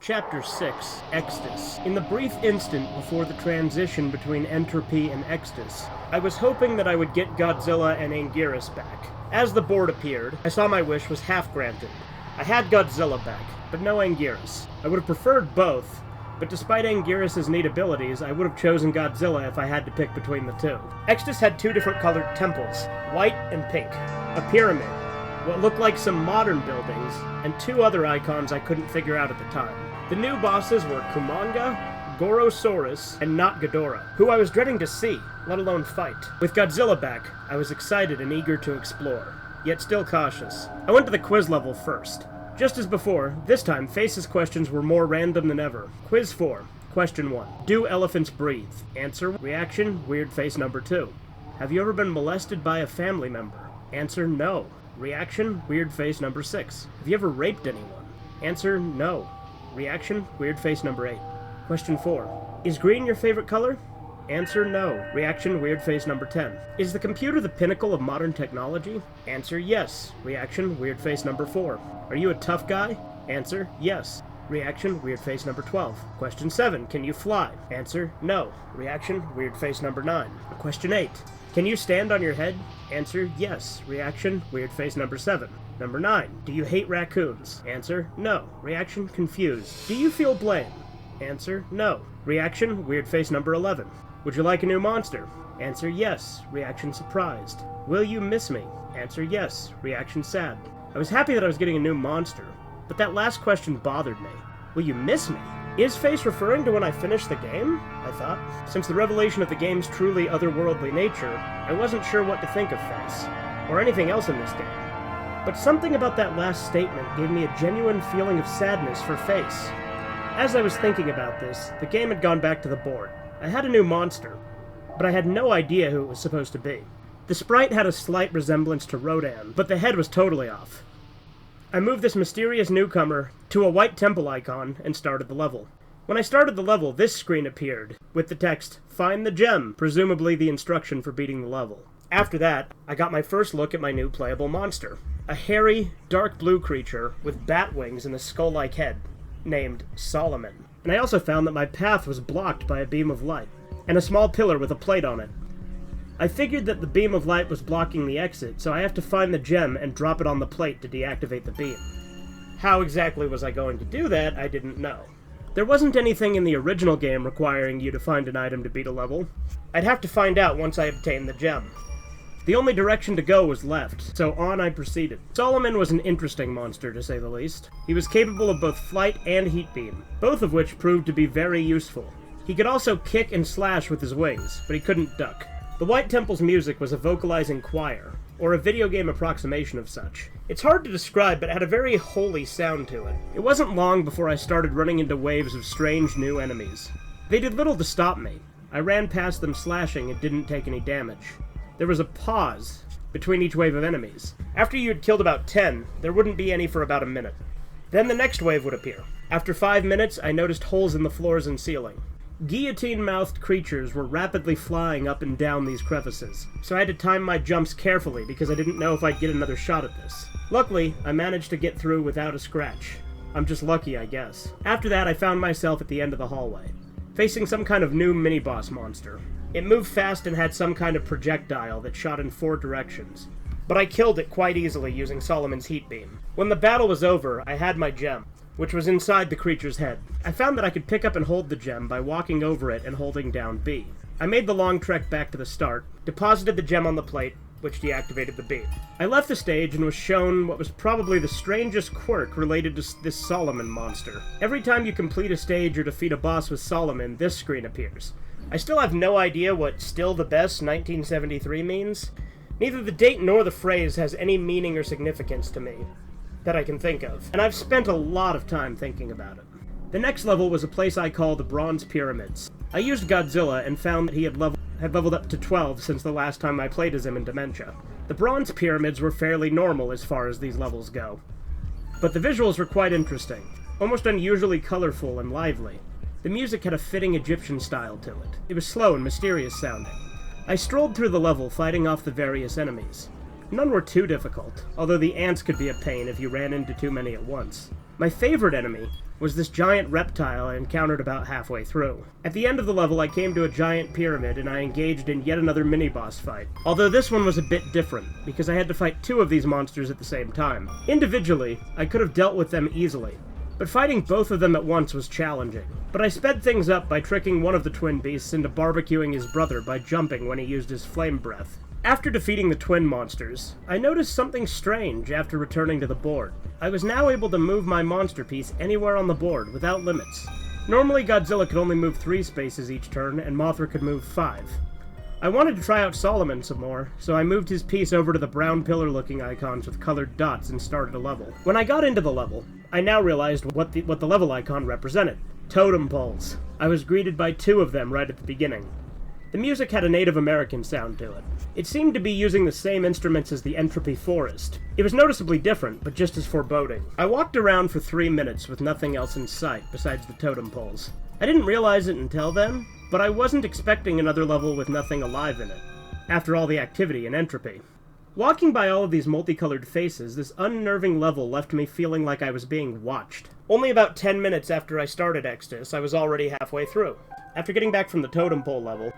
Chapter 6, Extus. In the brief instant before the transition between Entropy and Extus, I was hoping that I would get Godzilla and Anguirus back. As the board appeared, I saw my wish was half granted. I had Godzilla back, but no Anguirus. I would have preferred both, but despite Anguirus' neat abilities, I would have chosen Godzilla if I had to pick between the two. Extus had two different colored temples, white and pink, a pyramid, what looked like some modern buildings, and two other icons I couldn't figure out at the time. The new bosses were Kumanga, Gorosaurus, and not Ghidorah, who I was dreading to see, let alone fight. With Godzilla back, I was excited and eager to explore, yet still cautious. I went to the quiz level first. Just as before, this time Face's questions were more random than ever. Quiz 4. Question 1. Do elephants breathe? Answer, reaction, weird face number 2. Have you ever been molested by a family member? Answer, no. Reaction, weird face number 6. Have you ever raped anyone? Answer, no. Reaction, weird face number 8. Question 4. Is green your favorite color? Answer, no. Reaction, weird face number 10. Is the computer the pinnacle of modern technology? Answer, yes. Reaction, weird face number 4. Are you a tough guy? Answer, yes. Reaction, weird face number 12. Question 7. Can you fly? Answer, no. Reaction, weird face number 9. Question 8. Can you stand on your head? Answer, yes. Reaction, weird face number 7. Number 9. Do you hate raccoons? Answer, no. Reaction, confused. Do you feel blame? Answer, no. Reaction, weird face number 11. Would you like a new monster? Answer, yes. Reaction, surprised. Will you miss me? Answer, yes. Reaction, sad. I was happy that I was getting a new monster, but that last question bothered me. Will you miss me? Is Face referring to when I finished the game? I thought. Since the revelation of the game's truly otherworldly nature, I wasn't sure what to think of Face, or anything else in this game. But something about that last statement gave me a genuine feeling of sadness for Face. As I was thinking about this, the game had gone back to the board. I had a new monster, but I had no idea who it was supposed to be. The sprite had a slight resemblance to Rodan, but the head was totally off. I moved this mysterious newcomer to a white temple icon and started the level. When I started the level, this screen appeared, with the text, "Find the gem," presumably the instruction for beating the level. After that, I got my first look at my new playable monster, a hairy, dark blue creature with bat wings and a skull-like head, named Solomon. And I also found that my path was blocked by a beam of light, and a small pillar with a plate on it. I figured that the beam of light was blocking the exit, so I have to find the gem and drop it on the plate to deactivate the beam. How exactly was I going to do that, I didn't know. There wasn't anything in the original game requiring you to find an item to beat a level. I'd have to find out once I obtained the gem. The only direction to go was left, so on I proceeded. Solomon was an interesting monster, to say the least. He was capable of both flight and heat beam, both of which proved to be very useful. He could also kick and slash with his wings, but he couldn't duck. The White Temple's music was a vocalizing choir, or a video game approximation of such. It's hard to describe, but it had a very holy sound to it. It wasn't long before I started running into waves of strange new enemies. They did little to stop me. I ran past them slashing and didn't take any damage. There was a pause between each wave of enemies. After you had killed about 10, there wouldn't be any for about a minute. Then the next wave would appear. After 5 minutes, I noticed holes in the floors and ceiling. Guillotine-mouthed creatures were rapidly flying up and down these crevices, so I had to time my jumps carefully because I didn't know if I'd get another shot at this. Luckily, I managed to get through without a scratch. I'm just lucky, I guess. After that, I found myself at the end of the hallway, facing some kind of new mini-boss monster. It moved fast and had some kind of projectile that shot in 4 directions, but I killed it quite easily using Solomon's heat beam. When the battle was over, I had my gem, which was inside the creature's head. I found that I could pick up and hold the gem by walking over it and holding down B. I made the long trek back to the start, deposited the gem on the plate, which deactivated the beam. I left the stage and was shown what was probably the strangest quirk related to this Solomon monster. Every time you complete a stage or defeat a boss with Solomon, this screen appears. I still have no idea what "still the best 1973" means. Neither the date nor the phrase has any meaning or significance to me that I can think of, and I've spent a lot of time thinking about it. The next level was a place I call the Bronze Pyramids. I used Godzilla and found that he had leveled up to 12 since the last time I played as him in Dementia. The Bronze Pyramids were fairly normal as far as these levels go, but the visuals were quite interesting, almost unusually colorful and lively. The music had a fitting Egyptian style to it. It was slow and mysterious sounding. I strolled through the level fighting off the various enemies. None were too difficult, although the ants could be a pain if you ran into too many at once. My favorite enemy was this giant reptile I encountered about halfway through. At the end of the level, I came to a giant pyramid and I engaged in yet another mini-boss fight. Although this one was a bit different, because I had to fight 2 of these monsters at the same time. Individually, I could have dealt with them easily, but fighting both of them at once was challenging. But I sped things up by tricking one of the twin beasts into barbecuing his brother by jumping when he used his flame breath. After defeating the twin monsters, I noticed something strange after returning to the board. I was now able to move my monster piece anywhere on the board without limits. Normally Godzilla could only move 3 spaces each turn, and Mothra could move 5. I wanted to try out Solomon some more, so I moved his piece over to the brown pillar-looking icons with colored dots and started a level. When I got into the level, I now realized what the level icon represented. Totem poles. I was greeted by 2 of them right at the beginning. The music had a Native American sound to it. It seemed to be using the same instruments as the Entropy Forest. It was noticeably different, but just as foreboding. I walked around for 3 minutes with nothing else in sight besides the totem poles. I didn't realize it until then, but I wasn't expecting another level with nothing alive in it, after all the activity in Entropy. Walking by all of these multicolored faces, this unnerving level left me feeling like I was being watched. Only about 10 minutes after I started Extus, I was already halfway through. After getting back from the totem pole level,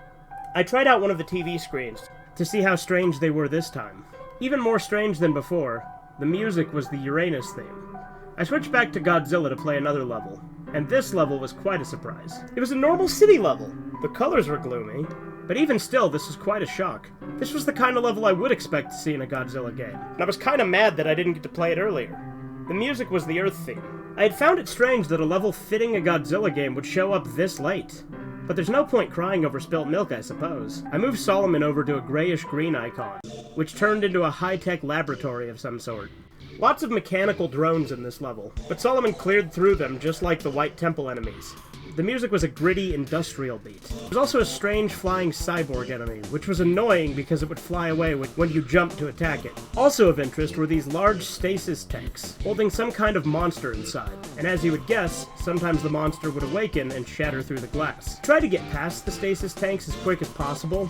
I tried out one of the TV screens to see how strange they were this time. Even more strange than before, the music was the Uranus theme. I switched back to Godzilla to play another level, and this level was quite a surprise. It was a normal city level. The colors were gloomy, but even still, this was quite a shock. This was the kind of level I would expect to see in a Godzilla game, and I was kinda mad that I didn't get to play it earlier. The music was the Earth theme. I had found it strange that a level fitting a Godzilla game would show up this late. But there's no point crying over spilt milk, I suppose. I moved Solomon over to a grayish-green icon, which turned into a high-tech laboratory of some sort. Lots of mechanical drones in this level, but Solomon cleared through them just like the White Temple enemies. The music was a gritty, industrial beat. There was also a strange flying cyborg enemy, which was annoying because it would fly away when you jumped to attack it. Also of interest were these large stasis tanks, holding some kind of monster inside. And as you would guess, sometimes the monster would awaken and shatter through the glass. I tried to get past the stasis tanks as quick as possible,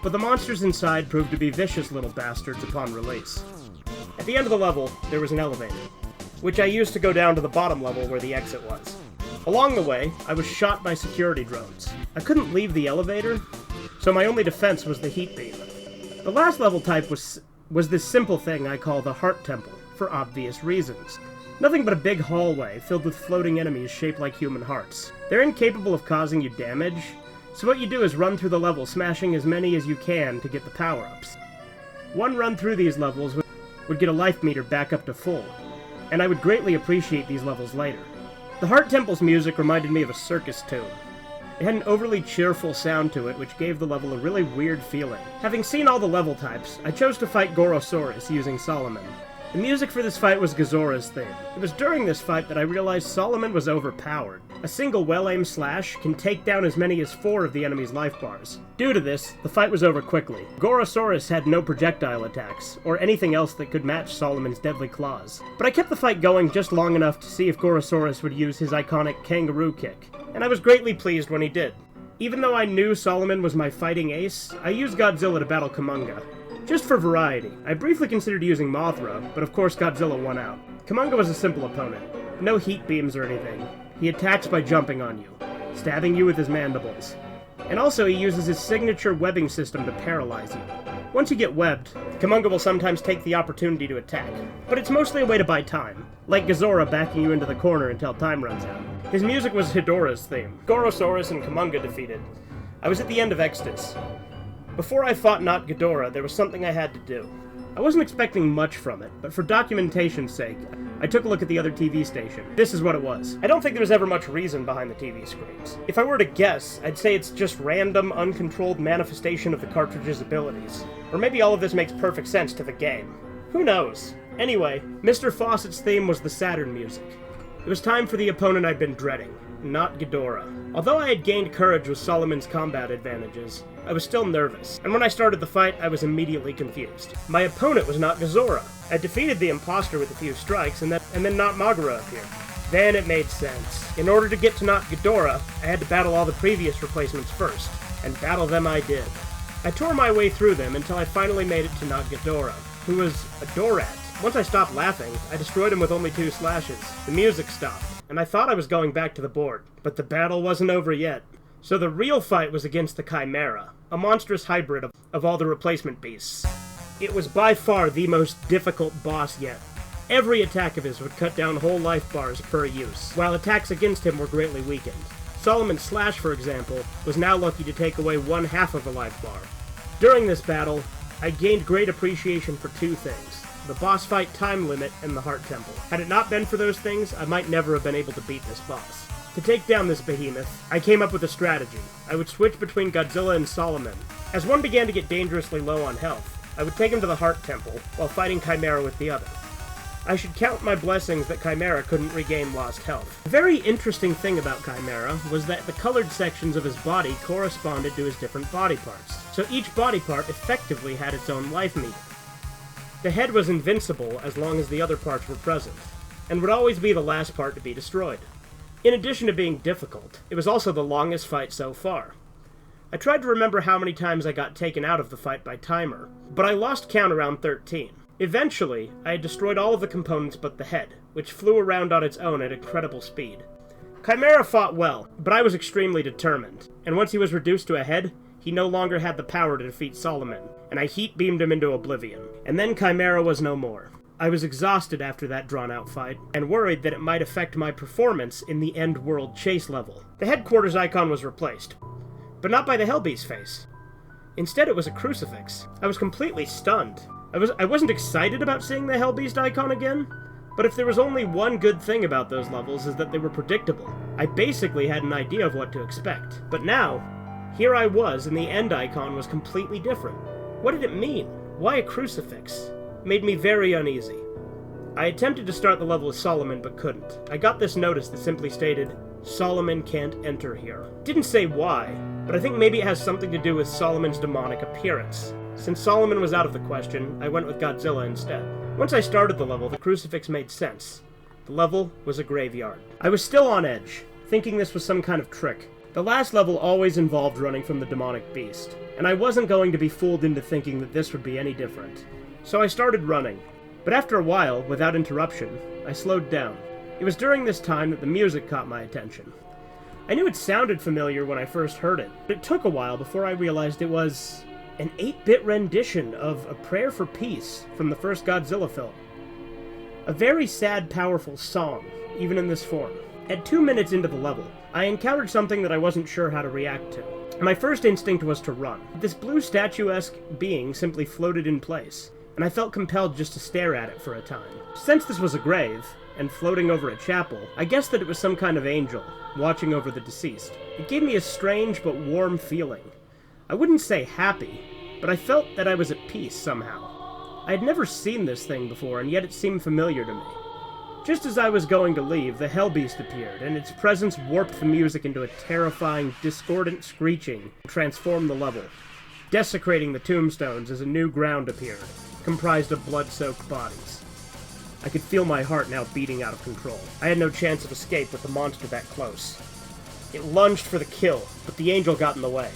but the monsters inside proved to be vicious little bastards upon release. At the end of the level, there was an elevator, which I used to go down to the bottom level where the exit was. Along the way, I was shot by security drones. I couldn't leave the elevator, so my only defense was the heat beam. The last level type was this simple thing I call the Heart Temple, for obvious reasons. Nothing but a big hallway filled with floating enemies shaped like human hearts. They're incapable of causing you damage, so what you do is run through the level smashing as many as you can to get the power-ups. One run through these levels would get a life meter back up to full, and I would greatly appreciate these levels later. The Heart Temple's music reminded me of a circus tune. It had an overly cheerful sound to it, which gave the level a really weird feeling. Having seen all the level types, I chose to fight Gorosaurus using Solomon. The music for this fight was Gazora's theme. It was during this fight that I realized Solomon was overpowered. A single well-aimed slash can take down as many as 4 of the enemy's life bars. Due to this, the fight was over quickly. Gorosaurus had no projectile attacks, or anything else that could match Solomon's deadly claws. But I kept the fight going just long enough to see if Gorosaurus would use his iconic kangaroo kick, and I was greatly pleased when he did. Even though I knew Solomon was my fighting ace, I used Godzilla to battle Kumonga. Just for variety, I briefly considered using Mothra, but of course Godzilla won out. Kumonga was a simple opponent. No heat beams or anything. He attacks by jumping on you, stabbing you with his mandibles. And also he uses his signature webbing system to paralyze you. Once you get webbed, Kumonga will sometimes take the opportunity to attack, but it's mostly a way to buy time, like Gazora backing you into the corner until time runs out. His music was Hidora's theme. Gorosaurus and Kumonga defeated. I was at the end of Extus. Before I fought Not Ghidorah, there was something I had to do. I wasn't expecting much from it, but for documentation's sake, I took a look at the other TV station. This is what it was. I don't think there was ever much reason behind the TV screens. If I were to guess, I'd say it's just random, uncontrolled manifestation of the cartridge's abilities. Or maybe all of this makes perfect sense to the game. Who knows? Anyway, Mr. Fawcett's theme was the Saturn music. It was time for the opponent I'd been dreading, Not Ghidorah. Although I had gained courage with Solomon's combat advantages, I was still nervous, and when I started the fight, I was immediately confused. My opponent was not Gazora. I defeated the imposter with a few strikes, and then Not Magura appeared. Then it made sense. In order to get to Not Ghidorah, I had to battle all the previous replacements first, and battle them I did. I tore my way through them until I finally made it to Not Ghidorah, who was a Dorat. Once I stopped laughing, I destroyed him with only 2 slashes. The music stopped, and I thought I was going back to the board. But the battle wasn't over yet. So the real fight was against the Chimera, a monstrous hybrid of all the replacement beasts. It was by far the most difficult boss yet. Every attack of his would cut down whole life bars per use, while attacks against him were greatly weakened. Solomon's Slash, for example, was now lucky to take away 1/2 of a life bar. During this battle, I gained great appreciation for two things: the boss fight time limit and the Heart Temple. Had it not been for those things, I might never have been able to beat this boss. To take down this behemoth, I came up with a strategy. I would switch between Godzilla and Solomon. As one began to get dangerously low on health, I would take him to the Heart Temple, while fighting Chimera with the other. I should count my blessings that Chimera couldn't regain lost health. A very interesting thing about Chimera was that the colored sections of his body corresponded to his different body parts, so each body part effectively had its own life meter. The head was invincible as long as the other parts were present, and would always be the last part to be destroyed. In addition to being difficult, it was also the longest fight so far. I tried to remember how many times I got taken out of the fight by timer, but I lost count around 13. Eventually, I had destroyed all of the components but the head, which flew around on its own at incredible speed. Chimera fought well, but I was extremely determined, and once he was reduced to a head, he no longer had the power to defeat Solomon, and I heat-beamed him into oblivion. And then Chimera was no more. I was exhausted after that drawn-out fight, and worried that it might affect my performance in the End World Chase level. The headquarters icon was replaced, but not by the Hellbeast face. Instead, it was a crucifix. I was completely stunned. I wasn't excited about seeing the Hellbeast icon again, but if there was only one good thing about those levels is that they were predictable. I basically had an idea of what to expect. But now, here I was, and the end icon was completely different. What did it mean? Why a crucifix? It made me very uneasy. I attempted to start the level with Solomon, but couldn't. I got this notice that simply stated, "Solomon can't enter here." Didn't say why, but I think maybe it has something to do with Solomon's demonic appearance. Since Solomon was out of the question, I went with Godzilla instead. Once I started the level, the crucifix made sense. The level was a graveyard. I was still on edge, thinking this was some kind of trick. The last level always involved running from the demonic beast, and I wasn't going to be fooled into thinking that this would be any different. So I started running, but after a while, without interruption, I slowed down. It was during this time that the music caught my attention. I knew it sounded familiar when I first heard it, but it took a while before I realized it was an 8-bit rendition of A Prayer for Peace from the first Godzilla film. A very sad, powerful song, even in this form. At 2 minutes into the level, I encountered something that I wasn't sure how to react to. My first instinct was to run. This blue statuesque being simply floated in place, and I felt compelled just to stare at it for a time. Since this was a grave, and floating over a chapel, I guessed that it was some kind of angel, watching over the deceased. It gave me a strange but warm feeling. I wouldn't say happy, but I felt that I was at peace somehow. I had never seen this thing before, and yet it seemed familiar to me. Just as I was going to leave, the Hellbeast appeared, and its presence warped the music into a terrifying, discordant screeching and transformed the level, desecrating the tombstones as a new ground appeared, comprised of blood-soaked bodies. I could feel my heart now beating out of control. I had no chance of escape with the monster that close. It lunged for the kill, but the angel got in the way.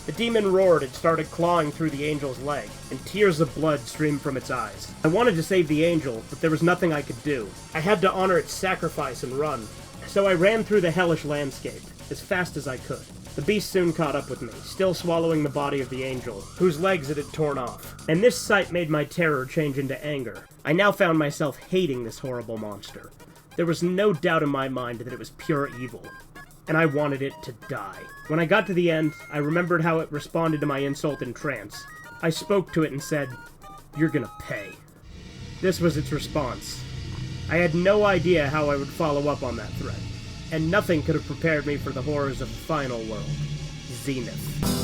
The demon roared and started clawing through the angel's leg, and tears of blood streamed from its eyes. I wanted to save the angel, but there was nothing I could do. I had to honor its sacrifice and run, so I ran through the hellish landscape, as fast as I could. The beast soon caught up with me, still swallowing the body of the angel, whose legs it had torn off. And this sight made my terror change into anger. I now found myself hating this horrible monster. There was no doubt in my mind that it was pure evil, and I wanted it to die. When I got to the end, I remembered how it responded to my insult in trance. I spoke to it and said, "You're gonna pay." This was its response. I had no idea how I would follow up on that threat, and nothing could have prepared me for the horrors of the final world, Zenith.